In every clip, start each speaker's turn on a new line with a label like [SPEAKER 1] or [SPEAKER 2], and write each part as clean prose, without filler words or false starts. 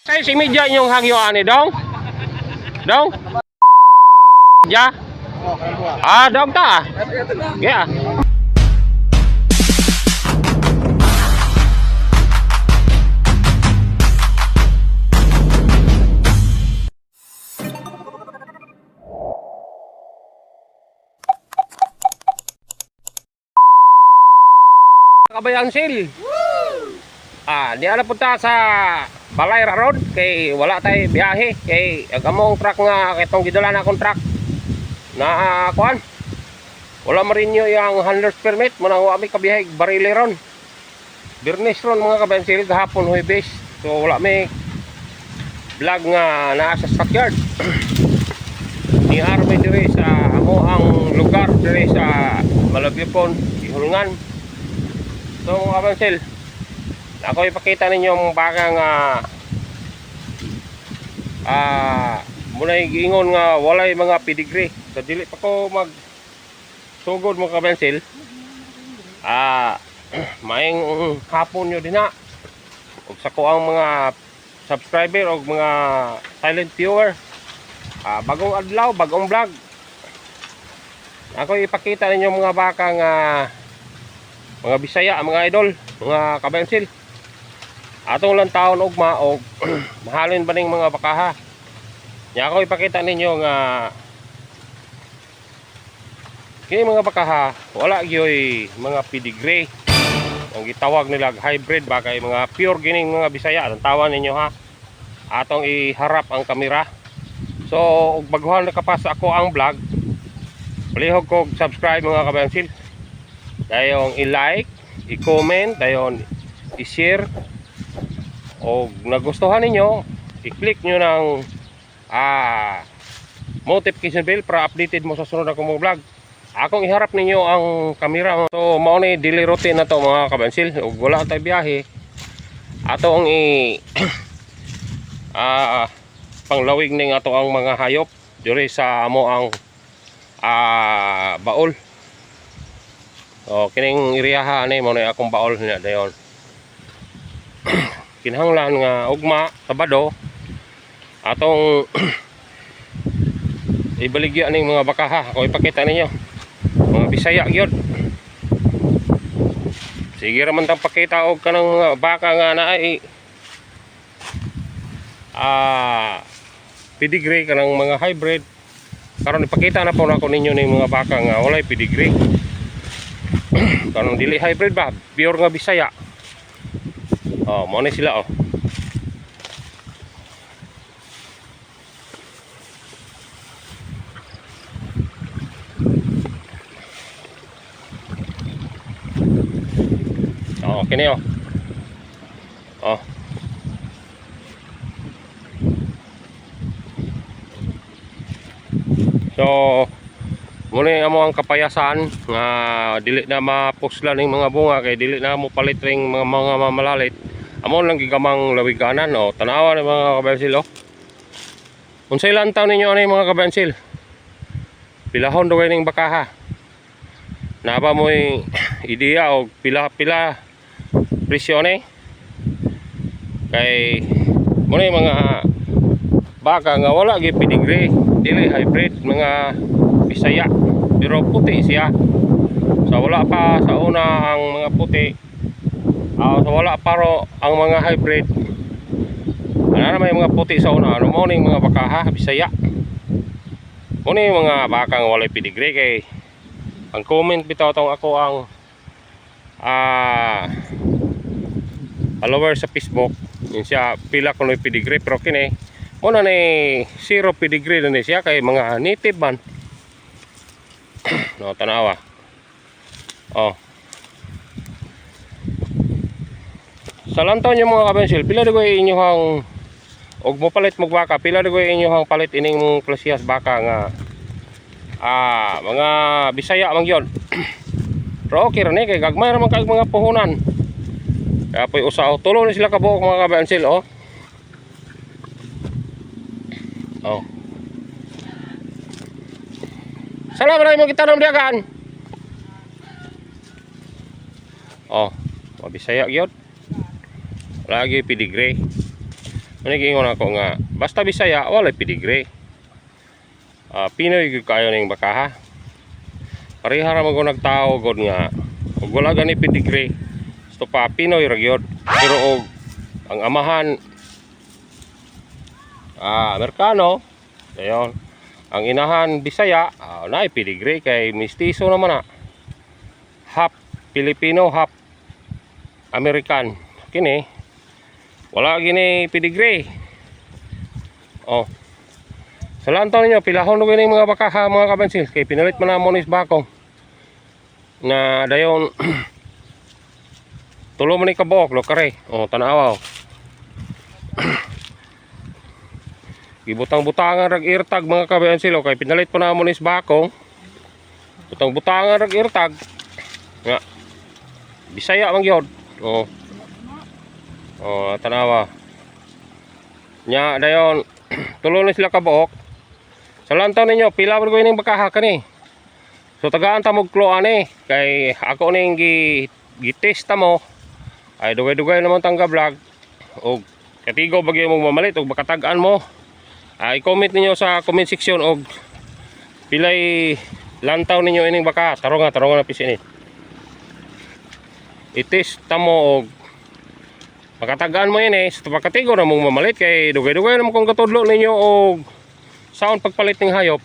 [SPEAKER 1] Say si media inyong hangyo ani dong. Dong. Ya. Dong ta. Ya. Kabayang Sil. Di ala punta sa Balay Road kay wala tay biyahe kay agamong truck nga itong gidulan akong truck na kuan. Wala marinyo yang handler's permit mo nang wami kabiyahe barili ron. Birnis ron mga kabayang Sil gahapon Huwebes. So wala may vlog nga naa sa stockyard. Ni arme dire sa amo ang lugar dire sa Malabypon, Ihulngan. So mga kabayang Sil, ako ipakita ninyo ang baka nga muna giingon nga walay mga pedigree. So dili pa ko mag sugod mga kabayang Sil. Maing hapon nyo din na ug sa ko ang mga subscriber o mga silent viewer. Bagong adlaw, bagong vlog. Ako ipakita ninyo mga baka nga mga Bisaya, mga idol, mga kabayang Sil. Atong lang taon ugma og mahalin ba ning mga bakaha. Nya ako ipakita ninyo nga kini mga bakaha wala gyoy mga pedigree. Ang gitawag nila hybrid ba kay mga pure gining mga Bisaya. Ang tawag ninyo ha. Atong iharap ang kamera. So ug baguhan nakapasa ako ang vlog, palihog ko subscribe mga kabayang Sil. Dayong i-like, i-comment, dayon i-share. O nagustuhan ninyo, i-click nyo ng notification bell para updated mo sa sunod akong mga vlog. Akong iharap ninyo ang kamera. So mao ni daily routine na to mga kabayang Sil. Ug wala tay biyahe, ato ang panglawig ning ato ang mga hayop diri sa amo ang baol. O kining iriyaha ani mo na akong baol niya dayon. Kinahanglan nga ugma Sabado atong ibaligya ning mga bakaha. Ako ipakita ninyo mga Bisaya gyud. Sige ra man tang pakita og kanang mga baka nga naay pedigree kanang mga hybrid. Karon ipakita na po nako ninyo ning mga baka nga walay pedigree. Kanang dili hybrid ba, pure nga Bisaya. Mo ni sila kini So muna amo ang kapayasan nga dili na mapuslan ning mga bunga kay dili na mo palit ring mga mamalalit. Amo lang gigamang lawiganan tanawa ni mga kabayang Sil Unsay ilang taon ninyo ani mga kabayang Sil? Pilahon daw ning bakaha. Naba mo ideya og pila presyo ni kay muna mga baka nga wala gyud pedigree, dili hybrid, mga Bisaya pero puti siya. So wala pa sa una ang mga puti. So wala pa ro ang mga hybrid. Ano may mga puti sa una. Ano mo ning mga bakaha Bisaya. Mo ning mga baka nga walay pedigree kay ang comment bitaw tong ako ang follower sa Facebook. Yun siya pila kunoy pedigree pero kini mo na ni zero pedigree na ni siya kay mga native man. Tanawa. Sa lantaw nyo mga kabayang Sil, pila dagoy inyohang og mo palit mo baka, pila dagoy inyohang palit ining klasiyas baka nga mga Bisaya man gyud. Pero okay ra ni kay gagmay ra man kay mga puhunan. Kaya po'y usaw tulo ni sila kabuok mga kabayang Sil Salamat na mo kita ng diagaan. Mga Bisaya gyud. Lagi pedigree. Manigingon ako nga basta Bisaya walay pedigree. Pinoy gyud kayo ning bakaha. Pareha ra mo nagtao god nga ug wala gani pedigree. Gusto pa Pinoy ra gyud. Pero og ang amahan Amerikano, dayon. Ang inahan Bisaya, naay pedigree kay mistiso naman na. Half Filipino, half American. Kini wala gini pedigree. Oh. Sa lantaw ninyo, pilahon na gini mga bakaha, mga kabansil. Kay pinalit man na monis bakong. Na dayon tulo man ni kabuok, lo kare. Oh, tanawa. Gibutang-butangan rag irtag mga kabansil, kay pinalit pa na monis bakong. Butang-butangan rag irtag. Nga. Bisaya man gyud. Oh. Oh, tanawa. Nya dayon tulo na sila kabuok. Sa lantaw ninyo, pila man ko ining bakaha kani. So tagaan ta mo klo ani kay ako ning gitesta mo. Ay dugay-dugay naman tangga vlog. Og katigo bagyo mo mamalit og makatag-an mo. Ay comment ninyo sa comment section og pilay lantaw ninyo ining bakaha. Taronga na pisi ni. Itesta mo og makatagaan mo ini sa pagkatigo na mong mamalit kay dugay-dugay naman kung katudlo ninyo og saon pagpalit ng hayop.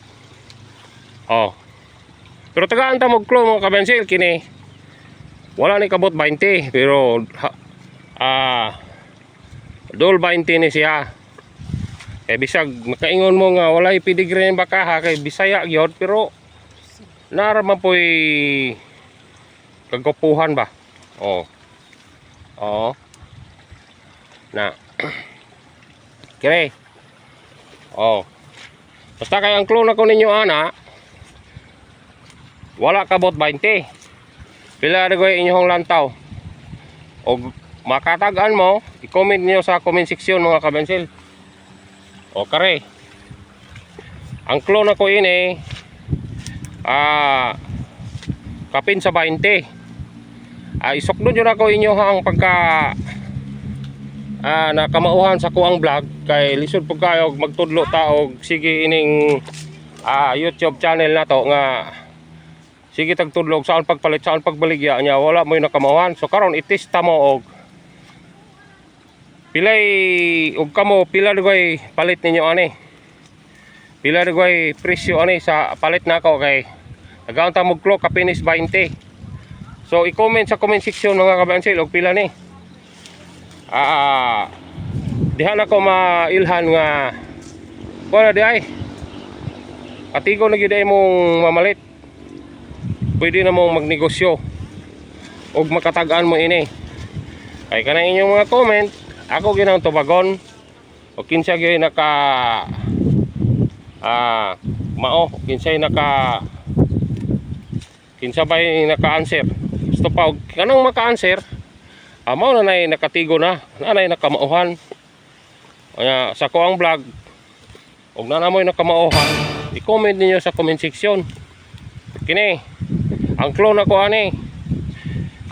[SPEAKER 1] Oh. Pero tagaan ta mo klo mga kabensil kini. Wala ni kabot 20 pero dol 20 ni siya. Kay bisag makaingon mo nga walay pedigree ng bakaha kay Bisaya gyud pero naraman poy kagapuhan ba. Oh. Oh. Na. Kire. Oh. Basta kay ang clone ako ninyo ana. Wala kabot 20. Pila ra goy inyong lantaw. Og makatagan mo, i-comment niyo sa comment section mga kabensil. O kare. Ang clone ako ini kapin sa 20. Isukdo jud ako inyo ang pagka nakamauhan sa kuang vlog kay lisod pug kayo magtudlo ta og sige ining YouTube channel nato nga sige tagtudlo saan pagpalit saan pagbaligya nya wala mo nakamauhan. So karon itesta mo og pilay og kamo pila dugay palit ninyo ani. Pila dugay presyo ani sa palit nako kay nagaon ta mo klo kapinis 20. So i-comment sa comment section mga kabansil og pila ni. Dihan ako mailhan nga wala di ay katigo na gyud ay mong mamalit. Pwede na mong magnegosyo og makatagaan mo ini. Kay kana inyong mga comment, ako ginang tubagon o kinsa gyud naka mao kinsay naka kinsa bay naka-answer. Gusto pa og kanang maka-answer mao na nay nakatigo na, nanay nakamauhan. Sa ko ang vlog, og nanamoy nakamauhan, i-comment niyo sa comment section. Kini, ang clone ako ani,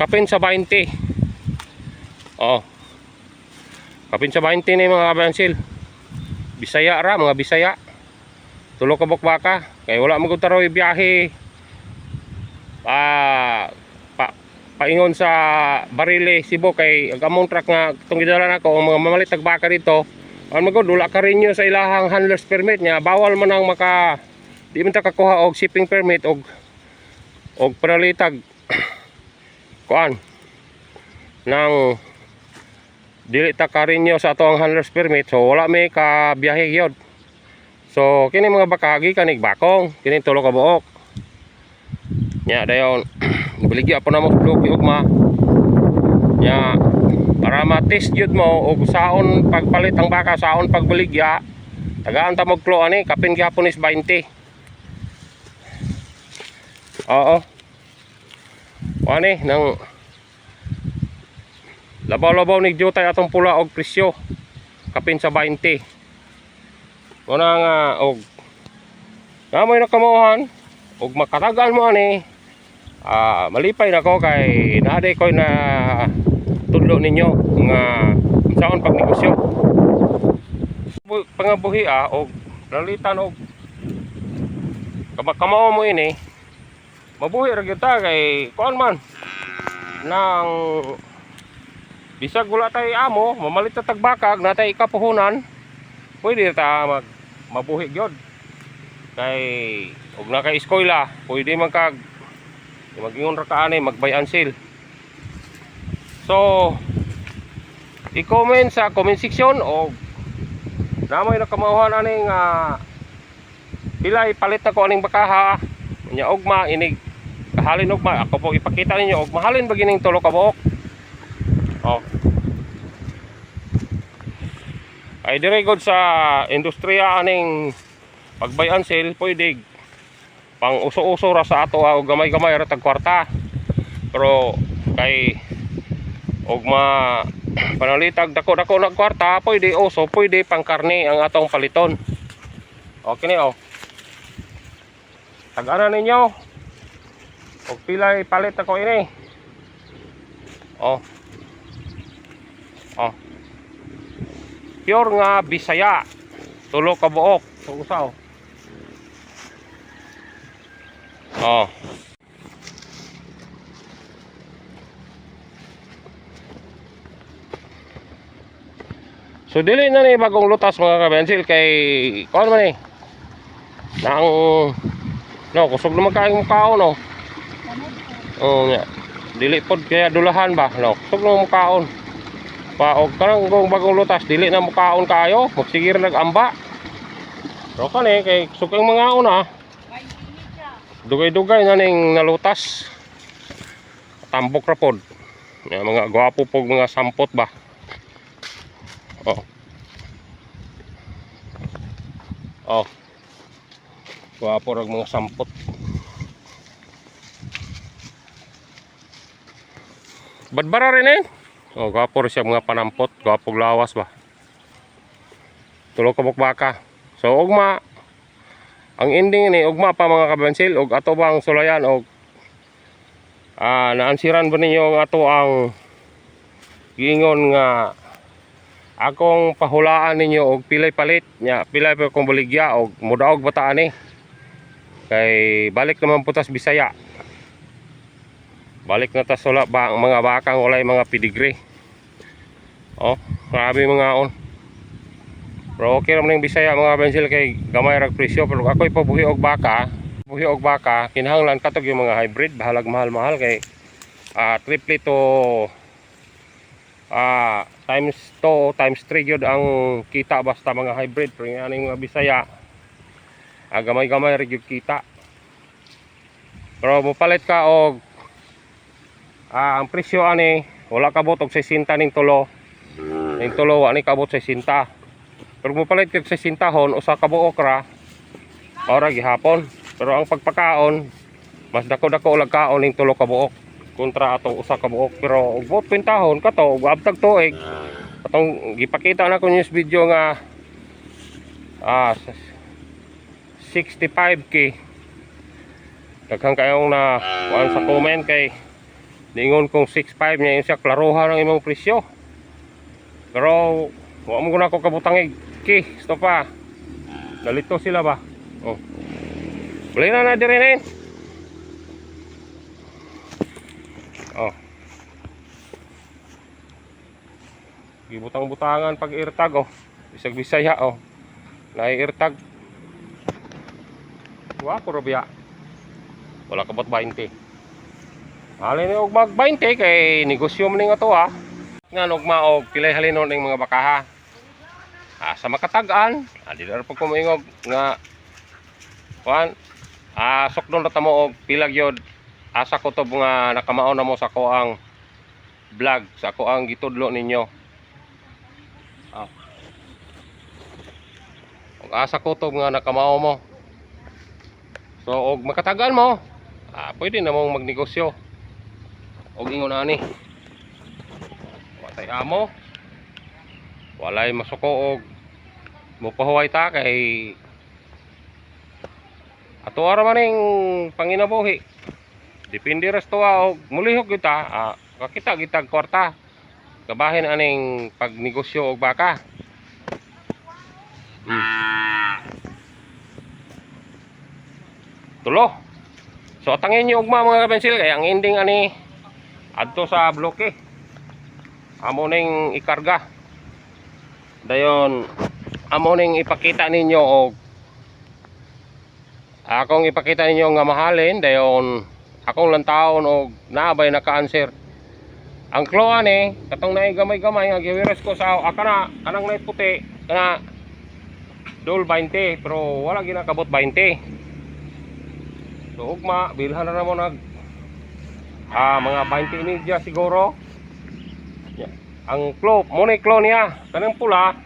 [SPEAKER 1] kapin sa 20. Oh. Kapin sa 20 ni mga kabansil. Bisaya ra, mga Bisaya. Tulo ka baka, kay wala mo taroy biyahe. Paingon sa Barile, Cebu kay agamong truck nga itong gidala nako ang mga mamalit tagbaka dito. Ang magod wala ka rin nyo sa ilahang handler's permit niya. Bawal man ang di man ta kakuha og shipping permit og paralitag kuan nang dili ta ka rin nyo sa ato ang handler's permit. So wala may ka biyahe gyud. So kini mga bakagi kanig bakong, kini tulo ka buok. Nya dayon baligya po na mo bloke ugma nya para ma-test jud mo og saon pagpalit ang baka saon pagbaligya tagaan ta magklo ani kapin gihapon is 20. Oo ani nang labaw-labaw ni jutay atong pula og presyo kapin sa 20 muna nga og namoy nakamauhan og makatagaan mo ani. Malipay na ko kay naaday ko na tudlo ninyo nga saon pag negosyo. pangabuhi og nalitan og kamao mo ini mabuhi ra gyud ta kay kuan man nang bisag wala tay amo mamalit ta tagbakag natay ikapuhunan pwede ta mabuhi gyud kay og na kay eskwela pwede man kag mag-ingon ra ka ani mag-buy and sell. So i-comment sa comment section o namoy nakamauhan aning pilay palit ako aning bakaha nya ugma inig kahalin ugma ako po ipakita ninyo og mahalin ba gining tulo ka buok. Oh. Ay dire gud sa industriya aning pag-buy and sell pwede pang uso-uso ra sa ato og gamay-gamay ra tag kwarta. Pero kay og panalitag dako-dako na kwarta pwede uso pwede pang karne ang atong paliton. Okay ni oh. Tag-ana ninyo og pilay palit ako ini. Oh. Oh. Pure nga Bisaya. Tulo ka buok. Usaw. Oh. So dili na ni bagong lutas mga kabensil kay kuan man ni. Nang no kusog naman kaayong mukhaon no. Oh nya. Dili pod kaya dulahan ba no. Kusog naman mukhaon. Pa og kanang bagong lutas dili na mukhaon kaayo, magsigir nag-amba. Pero kani kay kusog ang mga una. Dugay-dugay na ning nalutas. Tambok ra pod. Mga gwapo pog mga sampot ba. Oh. Oh. Gwapo rag mga sampot. Badbara rin eh. Oh, gwapo rin siya mga panampot, gwapo lawas ba. Tulo ka baka. So ugma ang ending ni ugma pa mga kabensil og ato bang sulayan og naansiran ba ninyo ang ato ang giingon nga akong pahulaan ninyo og pilay palit nya pilay pa kong baligya og mudaog bata ani kay balik naman putas Bisaya balik na ta sula ba ang mga bakang walay mga pedigree. Oh grabe mga on pero okay naman yung Bisaya mga bensil kay gamay rag presyo pero ako ipabuhi og baka kinahanglan katog yung mga hybrid bahalag mahal-mahal kay triple to times 2 times 3 yun ang kita basta mga hybrid pero yung aning mga Bisaya gamay-gamay rin yung kita pero mupalit ka og ang presyo ani wala kabot og 60 ning tulo ani kabot 60 pero mupalit kag 60 hon usa ka buok ra ora gihapon pero ang pagpakaon mas dako-dako lag kaon ning tulo ka buok kontra atong usa ka buok pero og bot pintahon kato og abtag tuig atong gipakita na ko news video nga 65k daghang kayong na kuan sa comment kay ningon kong 65 nya yung siya klaruhan ang imong presyo pero wa mo na ko kabutang sto pa nalito sila ba oh bali na dire na oh gibutang-butangan pag irtag oh bisag Bisaya oh nai-irtag wa ko robya wala kabot 20 halin ni og mag 20 kay negosyo man ning ato nga nugma og pilay halinon ning mga bakaha sa makatag-an di ra pag kumoingog nga kuan sukdon ra ta mo og pila gyud asa ko to nga nakamao na mo sa ko ang vlog sa ko ang gitudlo ninyo og asa ko to nga nakamao mo so og makatagan mo pwede na mong magnegosyo og ingon ani watay amo walay masuko og mopahuway ta kay ato ara maning panginabuhi depende ras tuwa og mulihok kita kakita gitag kwarta kabahin aning pagnegosyo og baka tulo. So tangin nyo ugma mga kabensil kay ang ending ani adto sa bloke. Amo ning ikarga. Dayon amo ning ipakita ninyo og akong ipakita ninyo nga mahalin dayon akong lantawon og naabay naka-answer. Ang claw ani katong naay gamay-gamay nga giwiros ko sa kanang nay puti kana dol 20 pero wala ginakabot 20. So ugma bilhan na mo nag mga 20 media siguro. Yeah. Ang claw, mo claw niya kanang pula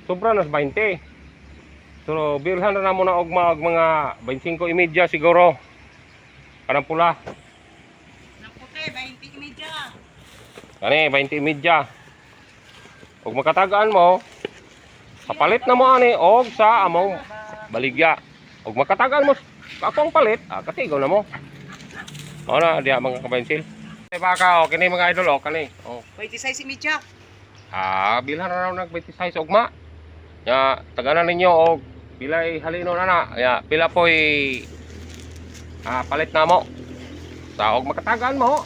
[SPEAKER 1] sobra nas 20. So bilhan na mo na ugma og mga 25 media siguro. Kanang pula.
[SPEAKER 2] Nang puti 20 media.
[SPEAKER 1] Kani 20 media. Ug makatagaan mo kapalit na mo ani og sa among baligya. Ug makatagaan mo akong palit, katigaw na mo. O na, diya mga kabensil. Baka, kini mga idol, kani.
[SPEAKER 2] 26 media.
[SPEAKER 1] Bilhan na raw nag 26 ugma. Ya, taganan ninyo og pilay halino na na. Ya, pila po'y palit na mo. Sa og makatagaan mo,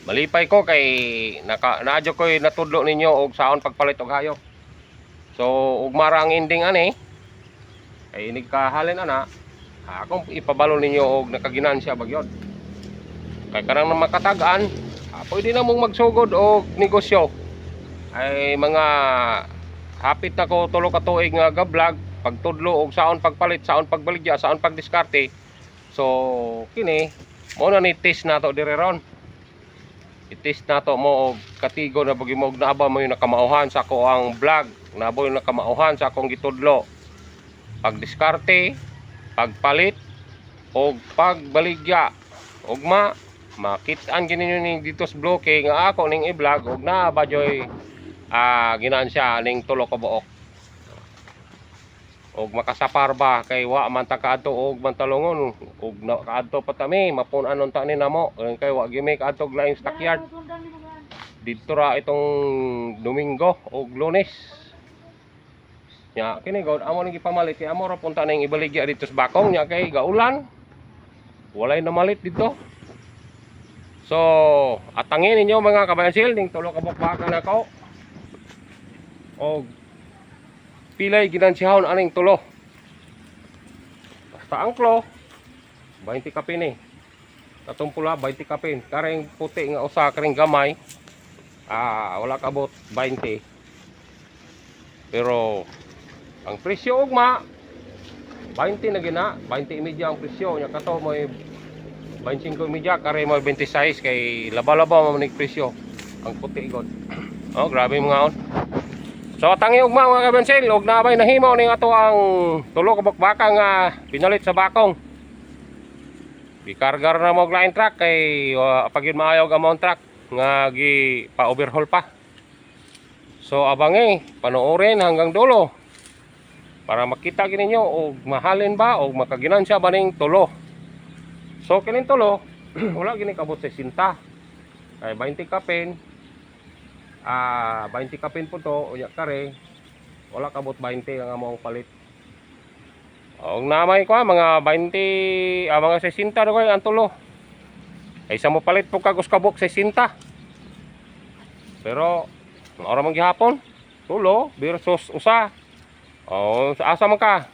[SPEAKER 1] malipay ko kay naadyo ko'y natudlo ninyo og saon pagpalit og hayop. So, ugmara ang ending ani. Kay inig kahalin ana. Akong ipabalo ninyo og nakaginansya bagyon. Kay karang na makatagaan, pwede na mong magsugod og negosyo. Ay mga hapit na ko tulo ka tuig nga ga-vlog, pagtudlo og saon pagpalit, saon pagbaligya, saon pagdiskarte. So kini mo na ni test nato dire ron. I-test nato mo og katigo na bagi mo og naaba mo yung nakamauhan sa ako ang vlog, naabo yung nakamauhan sa akong gitudlo. Pagdiskarte, pagpalit o pagbaligya ugma makitaan gininyo ning dito sa bloke nga ako ning i-vlog og na badyoy ginansya ning tulo ka buok og makasapar ba kay wa man ta kaadto og mantalongon og kaadto pa tami mapun-anon ta ni namo kay wa gimi kaadto og laing stockyard dito ra itong Domingo og Lunes. Ya, kini god amo ning gipamalit kay amo ra punta ning ibaligya dito sa bakong nya kay gaulan. Walay na malit dito. So, atangin ninyo mga kabayansil ning tulo ka bukbakan nako. Og pilay ginansiyahon aning tulo. Basta ang klo 20 kapin ni. Katong pula 20 kapin. Kareng puti nga usa kareng gamay. Wala kabot 20. Pero ang presyo ugma 20 na gina, 20 media ang presyo nya kato mo 25 media kare mo 26 kay laba-laba mo ning presyo ang puti god. Grabe mga on. So tangi ugma mga kabensil og naabay nahimo ning ato ang tulo ka bakbaka nga pinalit sa bakong. Gikargar na mo og line truck kay pagid maayo ang amount truck nga gi pa-overhaul pa. So abangi panoorin hanggang dulo para makita gininyo og mahalin ba og makaginansya ba ning tulo. So kining tulo wala gini kabot sa sinta. Ay 20 kapin. 20 kapin po to unya kare. Wala kabot 20 ang among palit. Og namay ko mga 20 mga 60 do koy ang tulo. Ay sa mo palit po kagos kabok 60. Pero ora man gihapon tulo versus usa. Asa man ka?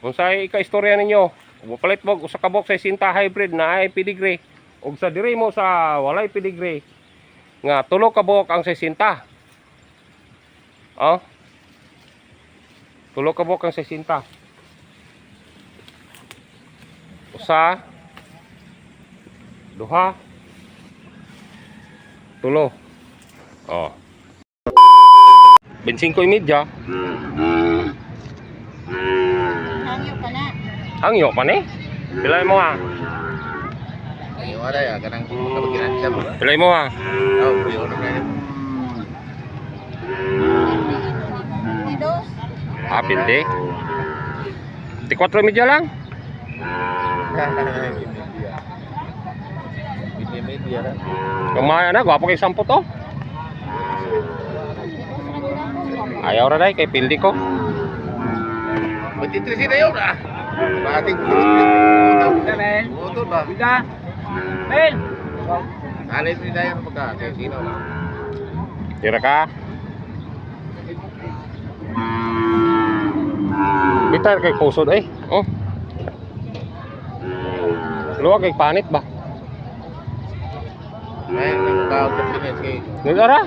[SPEAKER 1] Unsay ika-istorya ninyo? Mupalit mo usa ka box 60 hybrid na ay pedigree ug sa diri mo sa walay pedigree nga tulo ka buok ang 60. Tulo ka buok ang 60. Usa, duha, tulo. 25
[SPEAKER 2] Hangyo ka na.
[SPEAKER 1] Hangyo pa ni? Pilay mo ha?
[SPEAKER 3] Ayo ada ya kadang kepikiran siapa?
[SPEAKER 1] Pilay mo ha?
[SPEAKER 3] Oh, beliau namanya.
[SPEAKER 2] Tidos.
[SPEAKER 1] Pilde. 4 media lang?
[SPEAKER 3] Media kan.
[SPEAKER 1] Kumaya na, gwapo kay 10 to. Ayaw ra dai kay pildi ko.
[SPEAKER 3] Begitu sih dah ya udah. Bating. Utol ba?
[SPEAKER 4] Ben!
[SPEAKER 3] Alin ni Dayan pagka. Sino?
[SPEAKER 1] Tira ka. Bitar kay pusod eh. Oh. Luwag kay panit ba?
[SPEAKER 3] Ay, nagkakaw ka pinis kay.
[SPEAKER 1] Nagara.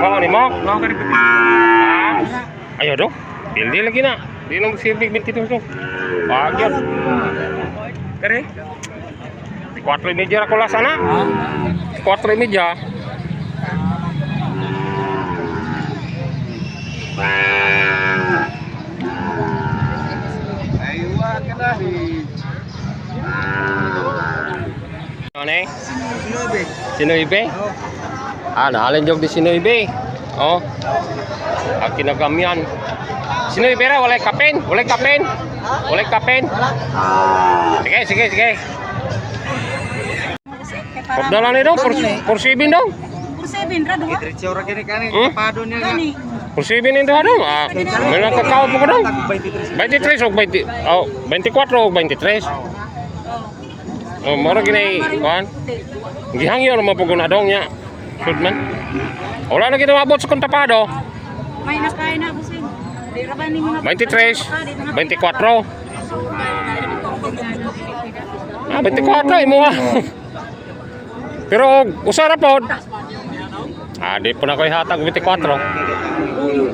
[SPEAKER 1] Kau ni mo? Kau ka ripit. Ayo dong. Pildi lagi na. Di nang sibig binti tu dong. Pagyan. Kare. 4:30 ra ko la sana. 4:30.
[SPEAKER 3] Aywa ka na.
[SPEAKER 1] Ano eh? Sinoibe? Ah, nahalin jog di Sinoibe. Oh. Ang kinagamian. Sinoibe ra walay kapen, walay kapen. Walay kapen. Sige, sige, sige. Pagdala ni dong, por 7 dong.
[SPEAKER 2] Kursibin, ra duha.
[SPEAKER 4] Diretso ra kini kani.
[SPEAKER 1] Hmm?
[SPEAKER 4] Pado niya nga.
[SPEAKER 2] Gani.
[SPEAKER 1] Por 7 ni dong. Ah, may nakakaw po ko dong. 23 o 20, oh, 24 o 23. Oh, mora gini, kuan. Gihangyo naman po na dong niya. Sudman. Wala na kita mabot sa kontapado.
[SPEAKER 2] May nakain na busing. Di ra ba ni mga
[SPEAKER 1] 23, 24. Ah, 24 imo ah. Pero usara pod. Ah, di po na ko ihatag 24.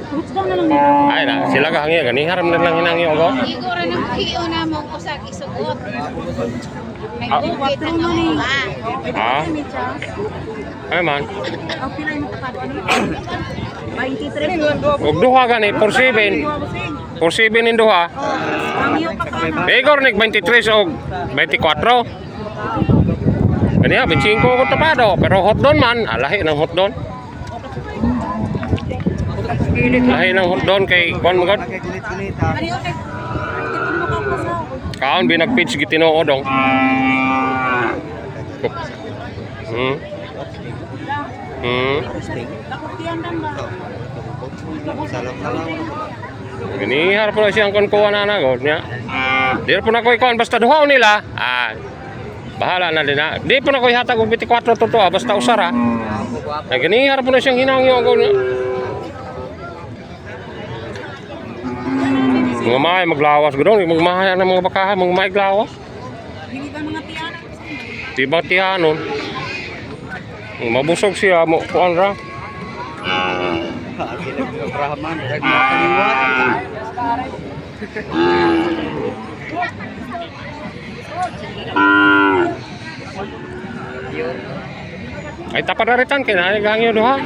[SPEAKER 2] Gusto na lang nila.
[SPEAKER 1] Ay na, sila ka hangi gani haram na lang hinangi ako.
[SPEAKER 5] Siguro nang kiyo na mo kusag isugot. May
[SPEAKER 1] Ah.
[SPEAKER 5] bukit na mo.
[SPEAKER 1] Ah, ay man.
[SPEAKER 2] Ang pila yung tapado ano? 23.
[SPEAKER 1] Og duha gani por 7. Por 7 in duha.
[SPEAKER 2] Ang iyo pa ka.
[SPEAKER 1] Igor nig 23 og 24. Gani ha, 25 ko tapado, pero hotdon man, alahi ng hotdon. Lahi ng hotdon kay kuan mo god.
[SPEAKER 2] Ano yun? Ito mo ka pa sa.
[SPEAKER 1] Kaon binagpitch gitinoo dong. Hmm. Hmm.
[SPEAKER 2] Nakutiyan lang ba?
[SPEAKER 1] Gini harap po siyang kuwan na god niya. Di po na ko ikuan basta duha nila. Ah. Bahala na din na. Di po na ko ihatag og 24 totoo basta usara. Na gini harap po na siyang hinangyo god niya. Mga mahay maglawas gudong, magmahay ng mga bakahan, mga mahay glawas.
[SPEAKER 2] Hindi ba mga tiyan?
[SPEAKER 1] Tibang tihanon. Mabusog siya mo kuan ra.
[SPEAKER 4] Brahman, kaliwat.
[SPEAKER 1] Ay tapadaritan kay na gangyo duha.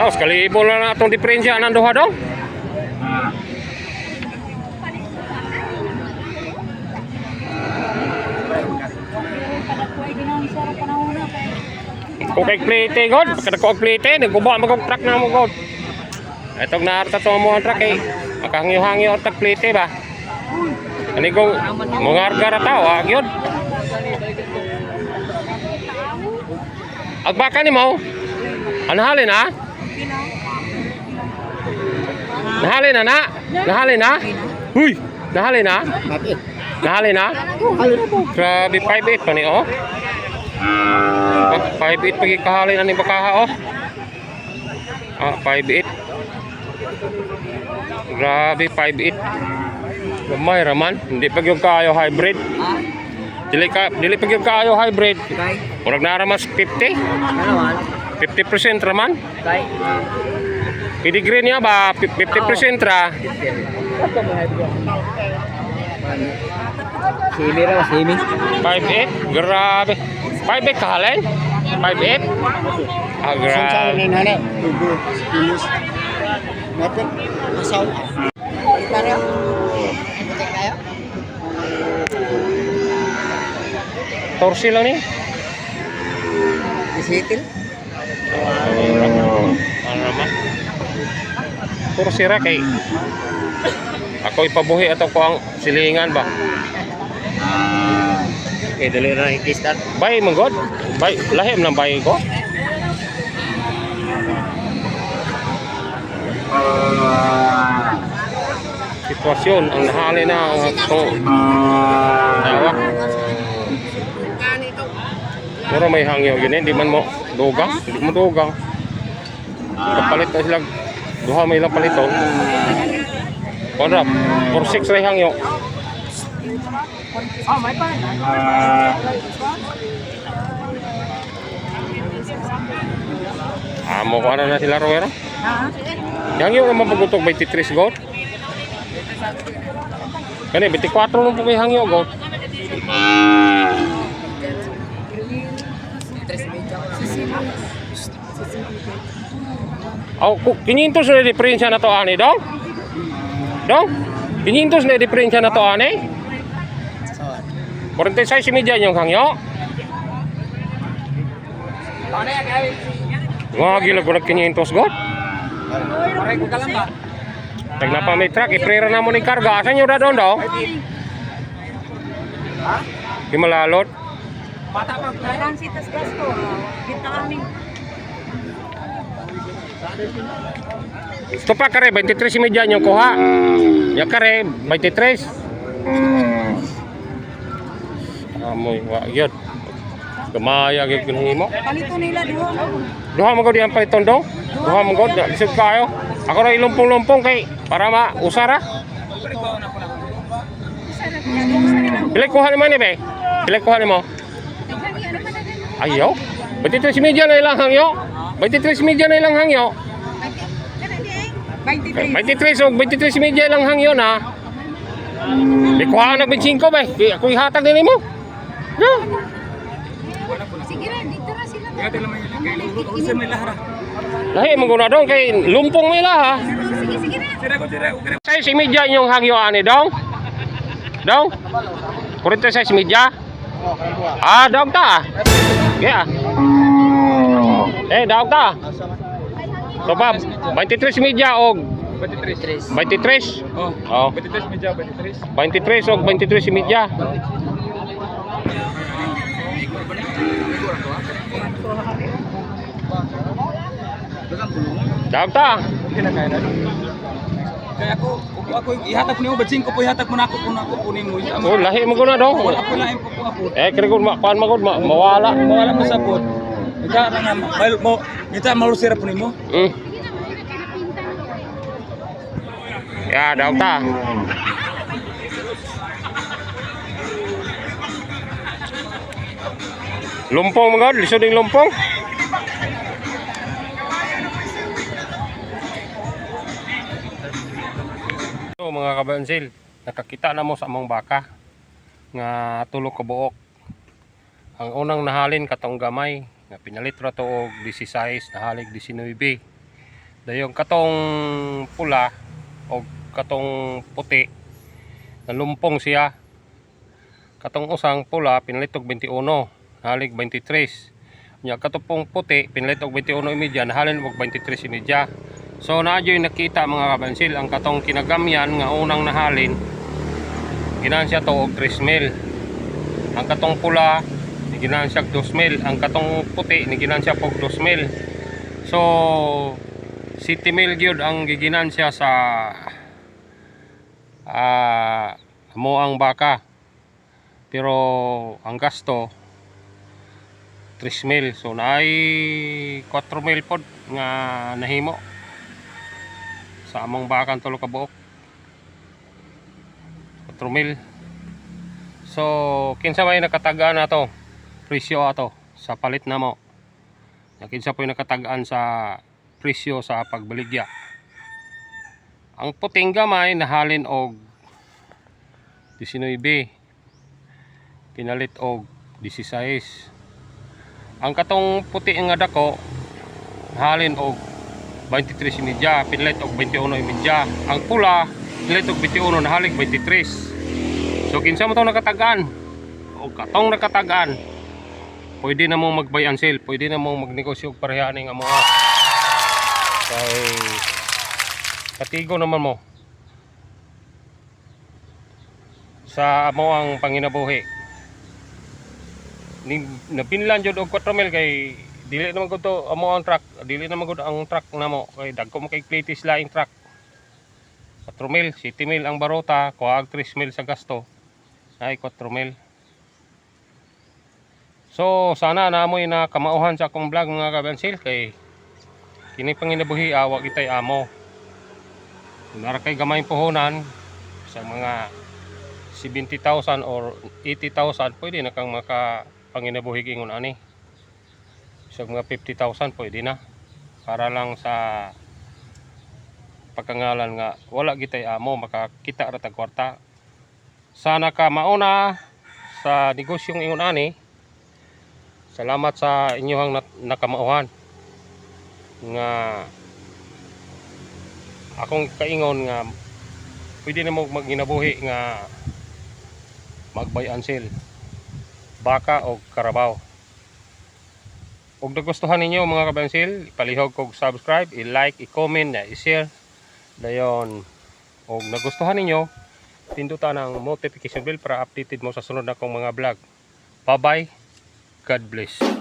[SPEAKER 1] Tapos kalibo na natong diferensya ng duha dong. Kung kay plate god, kada ko plate, nagguba magog truck na mo god. Etog na arta to mo ang truck eh. Makahangyo-hangyo tag plate ba. Ani ko mongarga ra tao agyod. Agbaka ni mo. Anahalin na? Nahalin na na? Nahalin na? Huy, nahalin na? Nahalin na? Grabe 5'8 pa ni oh. 5'8 pagi kahalin ani bakaha oh. Ah, 5'8. Grabe 5'8. Gamay raman, hindi pa gyud kaayo hybrid. Dili pa gyud kaayo hybrid. Murag na ramas 50. 50% raman. Pedigree niya ba 50% ra.
[SPEAKER 4] Simi ra, simi.
[SPEAKER 1] 5'8, grabe. 5'8 kahalin? 5'8? Ah, grabe.
[SPEAKER 4] nane. Tulus. Napit asaw.
[SPEAKER 5] Para butik tayo.
[SPEAKER 1] Torsi lang ni.
[SPEAKER 4] Isitil.
[SPEAKER 1] Ano naman? Torsi ra kay ako ipabuhi ato ko ang silingan ba.
[SPEAKER 3] kay dali na ikistan.
[SPEAKER 1] Bay man god. Bay lahim ng bay ko. Sitwasyon ang nahali na ang atong dawa. Mura may hangyo gini, di man mo dugang, di mo dugang. Kapalit na sila duha may ilang paliton. Konrap, 46 ray hangyo. Amo ko ano na sila Roero? Yang yung naman pagutog 23 gold. Kani 24 nung po kay hangyo gold. Oh, 500 na diferensya na to ani dong? Dong? 500 na diferensya na to ani? 46 si media yung hangyo. Wah, gila ko nag 500 god. Tag na pa may truck, iprera na mo ni karga. Asan nyo na doon daw? Di malalot.
[SPEAKER 2] Kailangan sitas gasto. Kita kami.
[SPEAKER 1] Ito pa kare, 23 si media nyo kuha. Ya kare, 23. Amoy, wak yun. Gamaya gig mo.
[SPEAKER 2] Palito nila duha.
[SPEAKER 1] Duha mo gud yang paliton dong. Duha mo gud, lisod kayo. Ako ra ilumpong-lumpong kay para mausara. Pilay kuha ni man be. Pilay kuha ni mo. Ayo. 23 media na ilang hangyo. 23 media na ilang hangyo. 23 o 23 media ilang hangyo na. Di kuha na 25 be. Ako ihatag din mo. No.
[SPEAKER 5] Sige ra, dito ra sila.
[SPEAKER 1] Lahi mong dong kay lumpong nila ha.
[SPEAKER 5] Sige ra.
[SPEAKER 1] Say si media yung hangyo ani dong. Dong. 46 media. Ah, dog ta. Yeah. Dog ta. So Bob, 23 media og 23. Oh. 23 media, 23. 23 og 23 si media. Dog ta.
[SPEAKER 4] Kaya ako ihatag ko nimo badsing ko po ihatag mo nako kung ako kunin mo.
[SPEAKER 1] Oh, lahi mo guna dong.
[SPEAKER 4] Wala ko lain po ako.
[SPEAKER 1] Kaya kung kuan magod mawala.
[SPEAKER 4] Mawala mo sa pod. Ika nga mo kita malusira po nimo.
[SPEAKER 1] Ya, dog ta. Lumpong magod, lisod yung lumpong. So mga kabansil, nakakita na mo sa among baka nga tulo ka buok. Ang unang nahalin katong gamay nga pinalit ra to og 16, nahalig 19. Dayong katong pula og katong puti nalumpong siya. Katong usang pula pinalit og 21, nahalig 23. Nya katong puti pinalit og 21.5, nahalin og 23.5. So naadyo nakita mga kabansil ang katong kinagamyan nga unang nahalin ginansya to og 3,000. Ang katong pula ni ginansya 2,000, ang katong puti ni ginansya og 2,000. So 7,000 gyud ang giginansya sa amo ang baka. Pero ang gasto 3,000. So naay 4,000 pod nga nahimo sa among bakang tulo ka buok. 4,000. So kinsa may nakatagaan na to presyo ato sa palit na mo. Kinsa po nakatagaan sa presyo sa pagbaligya. Ang puting gamay nahalin og 19, pinalit og 16. Ang katong puti nga dako nahalin og 23.5, pinalit og 21.5. Ang pula pinalit og 21, nahalig 23. So kinsa mo to nakatagaan o katong nakatagaan, pwede na mo mag-buy and sell, pwede na mo magnegosyo og pareha ning amo. Kay katigo naman mo sa amo ang panginabuhi. napinlan jud og 4 mil kay dili naman gud to amo ang truck, dili naman gud ang truck namo kay dagko mo kay platis laing truck. 4 mil, 7 mil ang barota, kuha 3 mil sa gasto. Ay 4 mil. So sana naamoy na kamauhan sa akong vlog mga kabensil kay kini panginabuhi awa kitay amo. Nara kay gamay puhunan sa mga 70,000 or 80,000 pwede na kang maka panginabuhi ingon ani. Sa mga 50,000 pwede na para lang sa pagkangalan nga wala gitay amo makakita ra tag kwarta. Sana ka mauna sa negosyong ingon ani. Salamat sa inyong nakamauhan nga akong kaingon nga pwede na mo maginabuhi nga mag-buy and sell baka o karabaw. Kung nagustuhan ninyo mga kabensil, palihog kog subscribe, i-like, i-comment, i-share dayon. Kung nagustuhan ninyo, pindutan ang notification bell para updated mo sa sunod na kong mga vlog. Bye bye, God bless.